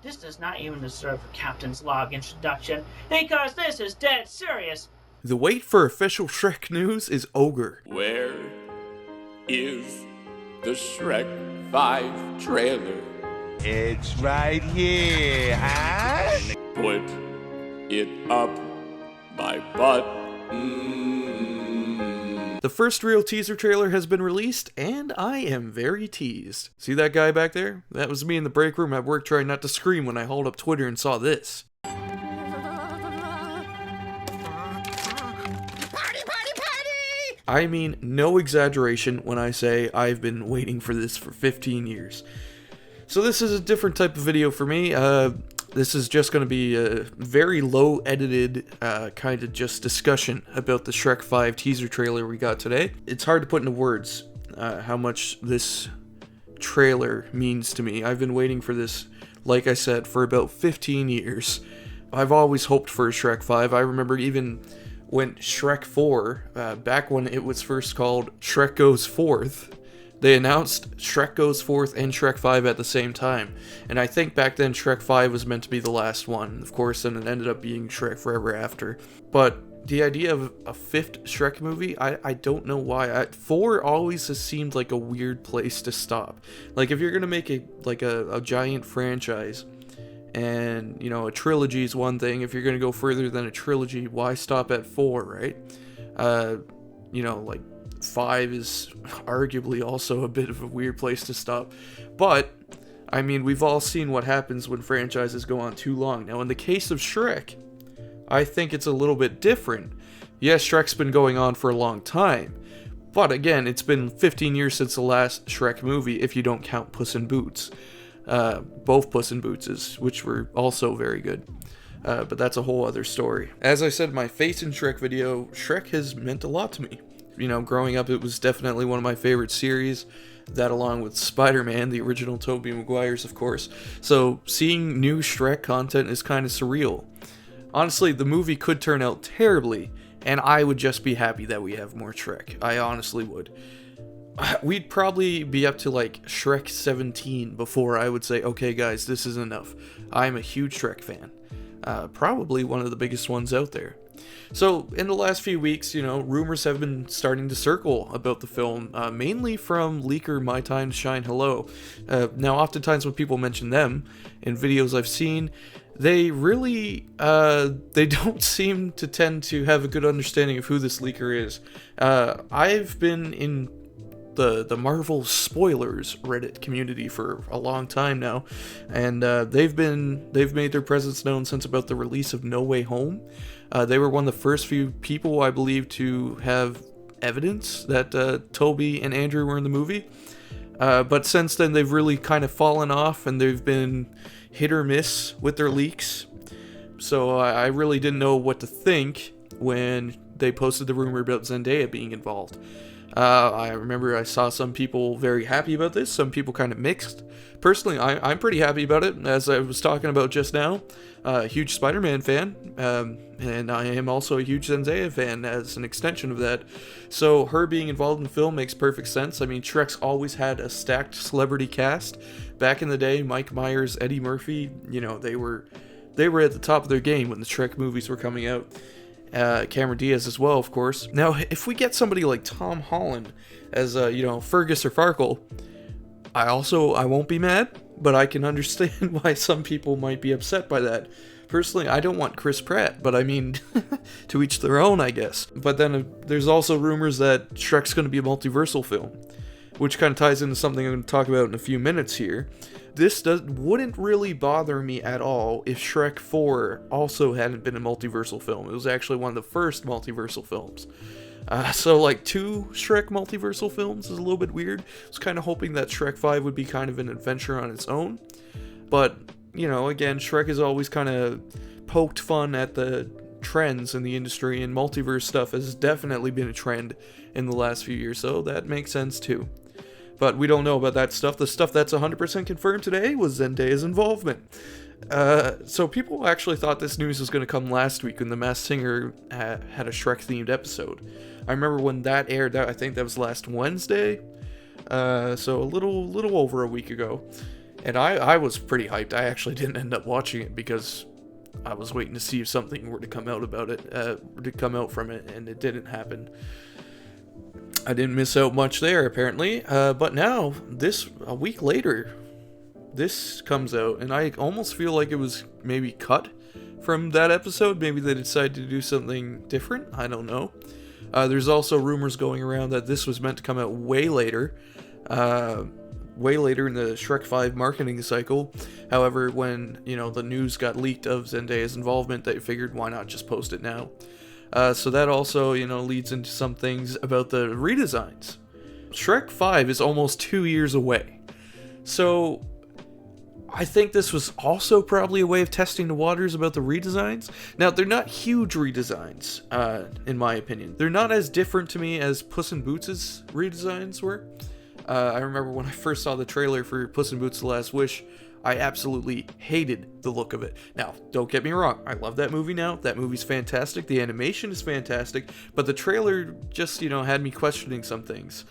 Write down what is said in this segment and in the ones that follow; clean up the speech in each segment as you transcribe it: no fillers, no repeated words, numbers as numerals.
This does not even deserve a captain's log introduction, because this is dead serious. The wait for official Shrek news is over. Where is the Shrek 5 trailer? It's right here, huh? Put it up my butt. The first real teaser trailer has been released, and I am very teased. See that guy back there? That was me in the break room at work trying not to scream when I hauled up Twitter and saw this. I mean, no exaggeration when I say I've been waiting for this for 15 years. So this is a different type of video for me. This is just going to be a very low edited kind of just discussion about the Shrek 5 teaser trailer we got today. It's hard to put into words how much this trailer means to me. I've been waiting for this, like I said, for about 15 years. I've always hoped for a Shrek 5. I remember even when Shrek 4, back when it was first called Shrek Goes Forth, they announced Shrek Goes Forth and Shrek 5 at the same time. And I think back then Shrek 5 was meant to be the last one, of course, and it ended up being Shrek Forever After. But the idea of a fifth Shrek movie, I don't know why. 4 always has seemed like a weird place to stop. Like, if you're going to make a giant franchise, and, you know, a trilogy is one thing. If you're going to go further than a trilogy, why stop at 4, right? You know, like, 5 is arguably also a bit of a weird place to stop. But, I mean, we've all seen what happens when franchises go on too long. Now, in the case of Shrek, I think it's a little bit different. Yes, Shrek's been going on for a long time. But, again, it's been 15 years since the last Shrek movie, if you don't count Puss in Boots. Both Puss in Bootses, which were also very good. But that's a whole other story. As I said in my Face in Shrek video, Shrek has meant a lot to me. You know, growing up, it was definitely one of my favorite series. That along with Spider-Man, the original Tobey Maguire's, of course. So, seeing new Shrek content is kind of surreal. Honestly, the movie could turn out terribly, and I would just be happy that we have more Shrek. I honestly would. We'd probably be up to like Shrek 17 before I would say, okay guys, this is enough. I'm a huge Shrek fan. Probably one of the biggest ones out there. So, in the last few weeks, you know, rumors have been starting to circle about the film, mainly from leaker My Time to Shine Hello. Now, oftentimes when people mention them in videos I've seen, they really, they don't seem to tend to have a good understanding of who this leaker is. I've been in the Marvel spoilers Reddit community for a long time now, and they've made their presence known since about the release of No Way Home. They were one of the first few people, I believe, to have evidence that Toby and Andrew were in the movie. But since then, they've really kind of fallen off, and they've been hit or miss with their leaks. So I really didn't know what to think when they posted the rumor about Zendaya being involved. I remember I saw some people very happy about this, some people kind of mixed. Personally, I'm pretty happy about it, as I was talking about just now. A huge Spider-Man fan, and I am also a huge Zendaya fan as an extension of that. So her being involved in the film makes perfect sense. I mean, Shrek's always had a stacked celebrity cast. Back in the day, Mike Myers, Eddie Murphy, you know, they were at the top of their game when the Shrek movies were coming out. Cameron Diaz as well, of course. Now, if we get somebody like Tom Holland as, you know, Fergus or Farkle, I won't be mad, but I can understand why some people might be upset by that. Personally, I don't want Chris Pratt, but I mean, to each their own, I guess. But then there's also rumors that Shrek's going to be a multiversal film, which kind of ties into something I'm going to talk about in a few minutes here. This wouldn't really bother me at all if Shrek 4 also hadn't been a multiversal film. It was actually one of the first multiversal films. So like 2 Shrek multiversal films is a little bit weird. I was kind of hoping that Shrek 5 would be kind of an adventure on its own. But, you know, again, Shrek has always kind of poked fun at the trends in the industry, and multiverse stuff has definitely been a trend in the last few years, so that makes sense too. But we don't know about that stuff. The stuff that's 100% confirmed today was Zendaya's involvement. So people actually thought this news was going to come last week when The Masked Singer had a Shrek-themed episode. I remember when that aired, I think that was last Wednesday. So a little over a week ago. And I was pretty hyped. I actually didn't end up watching it because I was waiting to see if something were to come out about it, to come out from it, and it didn't happen. I didn't miss out much there, apparently. But now, a week later, this comes out, and I almost feel like it was maybe cut from that episode. Maybe they decided to do something different. I don't know. There's also rumors going around that this was meant to come out way later in the Shrek 5 marketing cycle. However, when, the news got leaked of Zendaya's involvement, they figured, why not just post it now? So that also, leads into some things about the redesigns. Shrek 5 is almost 2 years away. So I think this was also probably a way of testing the waters about the redesigns. Now, they're not huge redesigns, in my opinion. They're not as different to me as Puss in Boots' redesigns were. I remember when I first saw the trailer for Puss in Boots: The Last Wish, I absolutely hated the look of it. Now, don't get me wrong, I love that movie now. That movie's fantastic. The animation is fantastic. But the trailer just, had me questioning some things.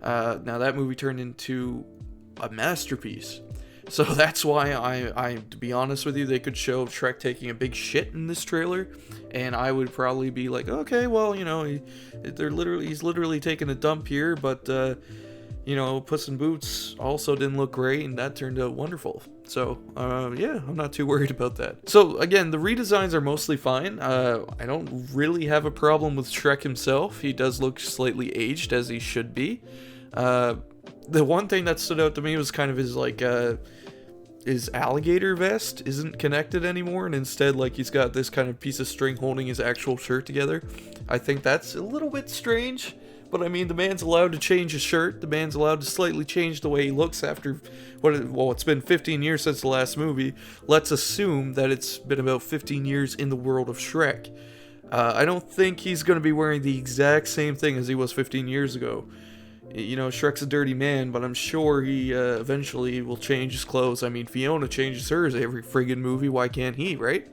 Now, that movie turned into a masterpiece. So that's why I, to be honest with you, they could show Shrek taking a big shit in this trailer, and I would probably be like, okay, well, he's literally taking a dump here, but, Puss in Boots also didn't look great, and that turned out wonderful. So, yeah, I'm not too worried about that. So, again, the redesigns are mostly fine. I don't really have a problem with Shrek himself. He does look slightly aged, as he should be. The one thing that stood out to me was kind of his alligator vest isn't connected anymore, and instead, he's got this kind of piece of string holding his actual shirt together. I think that's a little bit strange, but I mean, the man's allowed to change his shirt. The man's allowed to slightly change the way he looks after, it's been 15 years since the last movie. Let's assume that it's been about 15 years in the world of Shrek. I don't think he's going to be wearing the exact same thing as he was 15 years ago. Shrek's a dirty man, but I'm sure he eventually will change his clothes. I mean, Fiona changes hers every friggin' movie. Why can't he, right?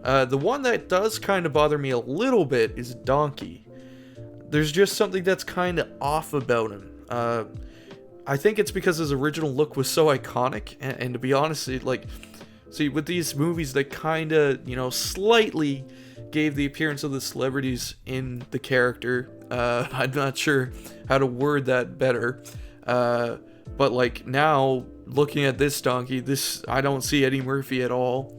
The one that does kind of bother me a little bit is Donkey. There's just something that's kind of off about him. I think it's because his original look was so iconic, and to be honest, with these movies, they kind of, slightly gave the appearance of the celebrities in the character. I'm not sure how to word that better. But now, looking at this Donkey, I don't see Eddie Murphy at all.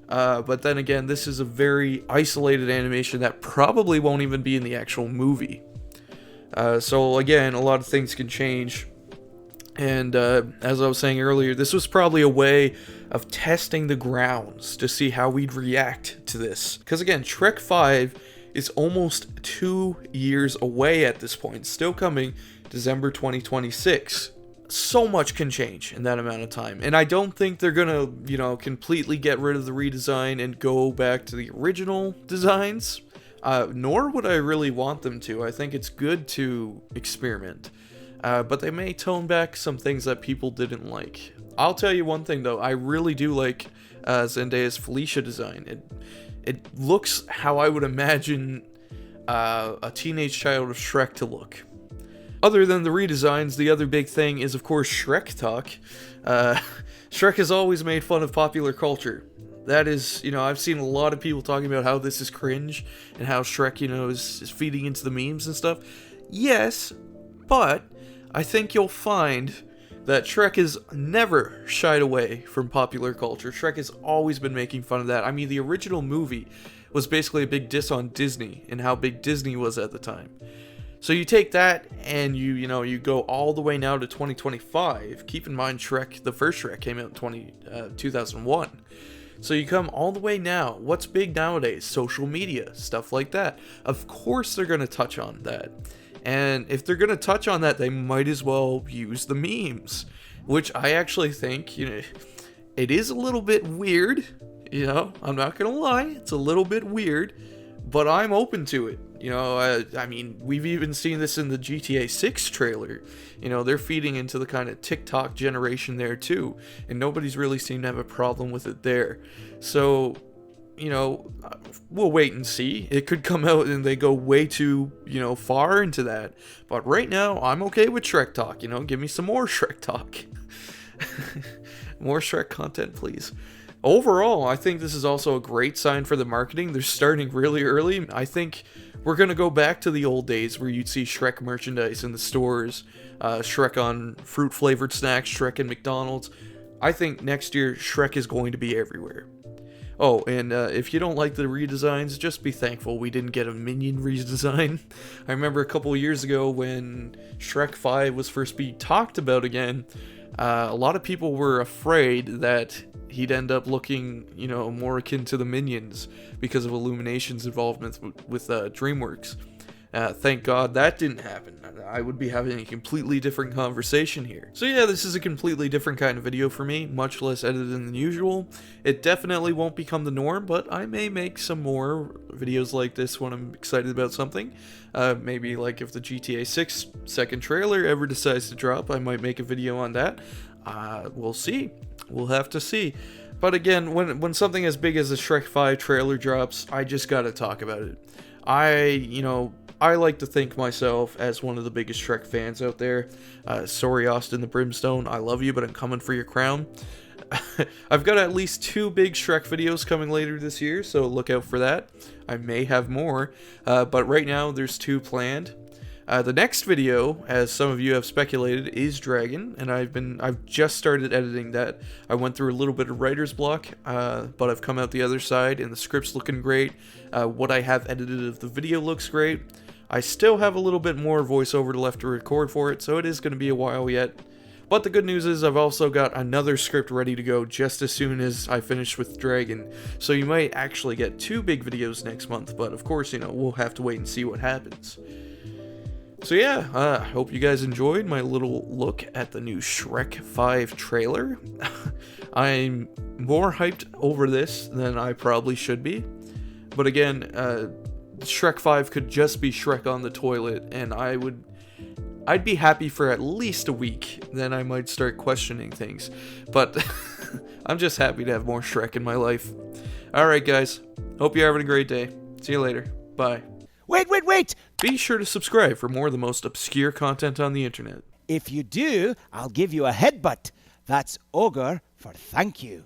But then again, this is a very isolated animation that probably won't even be in the actual movie. So again, a lot of things can change. And as I was saying earlier, this was probably a way of testing the grounds to see how we'd react to this. Because again, Shrek 5 is almost 2 years away at this point. Still coming December 2026. So much can change in that amount of time. And I don't think they're gonna, completely get rid of the redesign and go back to the original designs. Nor would I really want them to. I think it's good to experiment. But they may tone back some things that people didn't like. I'll tell you one thing though, I really do like Zendaya's Felicia design. It looks how I would imagine a teenage child of Shrek to look. Other than the redesigns, the other big thing is of course Shrek talk. Shrek has always made fun of popular culture. That is, I've seen a lot of people talking about how this is cringe and how Shrek, is feeding into the memes and stuff. Yes, but I think you'll find that Shrek has never shied away from popular culture. Shrek has always been making fun of that. I mean, the original movie was basically a big diss on Disney and how big Disney was at the time. So you take that and you go all the way now to 2025. Keep in mind, Shrek, the first Shrek came out in 2001. So you come all the way now. What's big nowadays? Social media, stuff like that. Of course they're going to touch on that. And if they're going to touch on that, they might as well use the memes. Which I actually think, it is a little bit weird. I'm not going to lie. It's a little bit weird. But I'm open to it. I mean, we've even seen this in the GTA 6 trailer. They're feeding into the kind of TikTok generation there too. And nobody's really seemed to have a problem with it there. So, we'll wait and see. It could come out and they go way too, far into that. But right now, I'm okay with Shrek talk. Give me some more Shrek talk. More Shrek content, please. Overall, I think this is also a great sign for the marketing. They're starting really early. I think we're going to go back to the old days where you'd see Shrek merchandise in the stores, Shrek on fruit-flavored snacks, Shrek in McDonald's. I think next year, Shrek is going to be everywhere. Oh, and if you don't like the redesigns, just be thankful we didn't get a Minion redesign. I remember a couple of years ago when Shrek 5 was first being talked about again, a lot of people were afraid that he'd end up looking, you know, more akin to the Minions because of Illumination's involvement with DreamWorks. Thank God that didn't happen. I would be having a completely different conversation here. So yeah, this is a completely different kind of video for me, much less edited than usual. It definitely won't become the norm, but I may make some more videos like this when I'm excited about something. Maybe like if the GTA 6 second trailer ever decides to drop, I might make a video on that. We'll see. We'll have to see. But again, when something as big as the Shrek 5 trailer drops, I just gotta talk about it. I like to think myself as one of the biggest Shrek fans out there. Sorry, Austin the Brimstone, I love you, but I'm coming for your crown. I've got at least 2 big Shrek videos coming later this year, so look out for that. I may have more, but right now there's 2 planned. The next video, as some of you have speculated, is Dragon, and I've just started editing that. I went through a little bit of writer's block, but I've come out the other side, and the script's looking great. What I have edited of the video looks great. I still have a little bit more voiceover left to record for it, so it is going to be a while yet. But the good news is I've also got another script ready to go just as soon as I finish with Dragon. So you might actually get 2 big videos next month, but of course, you know, we'll have to wait and see what happens. So yeah, I hope you guys enjoyed my little look at the new Shrek 5 trailer. I'm more hyped over this than I probably should be. But again, Shrek 5 could just be Shrek on the toilet, and I'd be happy for at least a week, then I might start questioning things. But I'm just happy to have more Shrek in my life. Alright guys, hope you're having a great day. See you later. Bye. Wait! Be sure to subscribe for more of the most obscure content on the internet. If you do, I'll give you a headbutt. That's ogre for thank you.